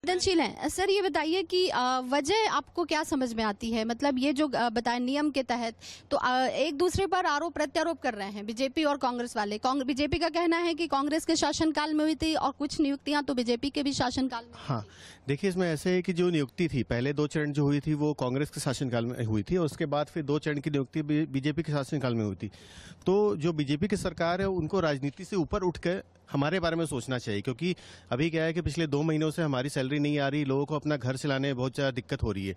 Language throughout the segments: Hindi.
संवेदनशील हैं। सर ये बताइए कि वजह आपको क्या समझ में आती है? मतलब ये जो बताए नियम के तहत तो एक दूसरे पर आरोप प्रत्यारोप कर रहे हैं बीजेपी और कांग्रेस वाले। बीजेपी का कहना है कि कांग्रेस के शासनकाल में हुई थी और कुछ नियुक्तियां तो बीजेपी के भी शासनकाल में हाँ, देखिए इसमें ऐसे है कि जो नियुक्ति थी पहले 2 चरण जो हुई थी वो कांग्रेस के शासनकाल में हुई थी और उसके बाद फिर 2 चरण की नियुक्ति बीजेपी के शासनकाल में हुई थी। तो जो बीजेपी की सरकार है उनको राजनीति से ऊपर उठ के हमारे बारे में सोचना चाहिए, क्योंकि अभी क्या है कि पिछले 2 महीनों से हमारी सैलरी नहीं आ रही, लोगों को अपना घर चलाने में बहुत ज़्यादा दिक्कत हो रही है।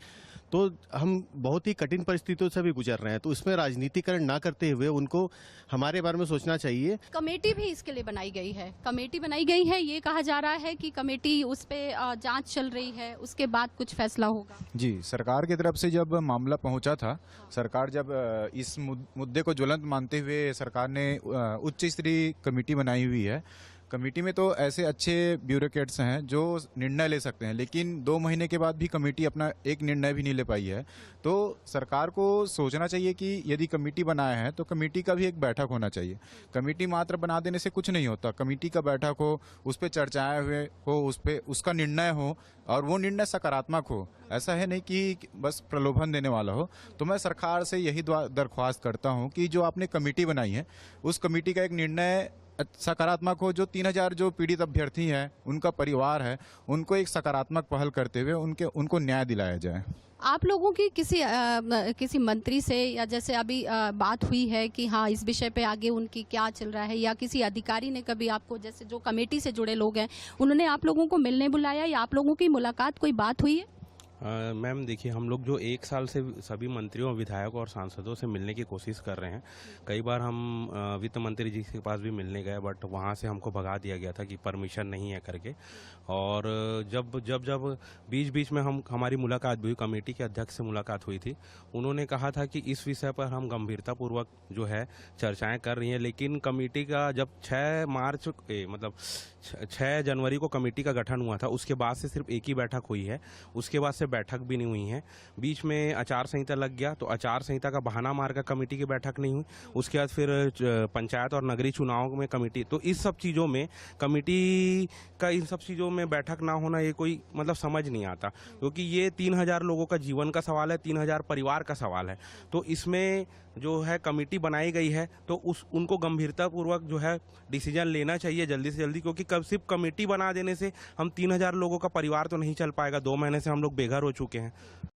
तो हम बहुत ही कठिन परिस्थितियों से भी गुजर रहे हैं, तो इसमें राजनीतिकरण ना करते हुए उनको हमारे बारे में सोचना चाहिए। कमेटी भी इसके लिए बनाई गई है। कमेटी बनाई गई है, ये कहा जा रहा है कि कमेटी उस पे जांच चल रही है, उसके बाद कुछ फैसला होगा। जी, सरकार की तरफ से जब मामला पहुंचा था, सरकार जब इस मुद्दे को ज्वलंत मानते हुए सरकार ने उच्च स्तरीय कमेटी बनाई हुई है। कमेटी में तो ऐसे अच्छे ब्यूरोक्रेट्स हैं जो निर्णय ले सकते हैं, लेकिन 2 महीने के बाद भी कमेटी अपना एक निर्णय भी नहीं ले पाई है। तो सरकार को सोचना चाहिए कि यदि कमेटी बनाया है तो कमेटी का भी एक बैठक होना चाहिए। कमेटी मात्र बना देने से कुछ नहीं होता। कमेटी का बैठक हो, उस पर चर्चाएं हुए हो, उस पर उसका निर्णय हो और वो निर्णय सकारात्मक हो। ऐसा है नहीं कि बस प्रलोभन देने वाला हो। तो मैं सरकार से यही दरख्वास्त करता हूं कि जो आपने कमेटी बनाई है उस कमेटी का एक निर्णय सकारात्मक हो। जो 3000 जो पीड़ित अभ्यर्थी हैं, उनका परिवार है, उनको एक सकारात्मक पहल करते हुए उनको न्याय दिलाया जाए। आप लोगों की किसी मंत्री से या जैसे अभी बात हुई है कि हाँ इस विषय पे आगे उनकी क्या चल रहा है, या किसी अधिकारी ने कभी आपको, जैसे जो कमेटी से जुड़े लोग हैं, उन्होंने आप लोगों को मिलने बुलाया या आप लोगों की मुलाकात, कोई बात हुई है? मैम देखिए, हम लोग जो 1 साल से सभी मंत्रियों, विधायकों और सांसदों से मिलने की कोशिश कर रहे हैं। कई बार हम वित्त मंत्री जी के पास भी मिलने गए, बट वहाँ से हमको भगा दिया गया था कि परमिशन नहीं है करके। और जब जब जब बीच बीच में हमारी मुलाकात भी हुई, कमेटी के अध्यक्ष से मुलाकात हुई थी, उन्होंने कहा था कि इस विषय पर हम गंभीरतापूर्वक जो है चर्चाएँ कर रही हैं। लेकिन कमेटी का जब 6 जनवरी को कमेटी का गठन हुआ था, उसके बाद से सिर्फ एक ही बैठक हुई है, उसके बाद से बैठक भी नहीं हुई है। बीच में आचार संहिता लग गया, तो आचार संहिता का बहाना मारकर कमेटी की बैठक नहीं हुई। उसके बाद फिर पंचायत और नगरीय चुनाव में कमेटी, तो इस सब चीज़ों में कमेटी का इन सब चीज़ों में बैठक ना होना, ये कोई मतलब समझ नहीं आता, क्योंकि ये 3000 लोगों का जीवन का सवाल है, 3000 परिवार का सवाल है। तो इसमें जो है कमेटी बनाई गई है तो उनको गंभीरतापूर्वक जो है डिसीजन लेना चाहिए जल्दी से जल्दी, क्योंकि कब सिर्फ कमेटी बना देने से हम 3000 लोगों का परिवार तो नहीं चल पाएगा। 2 महीने से हम लोग बेघर हो चुके हैं।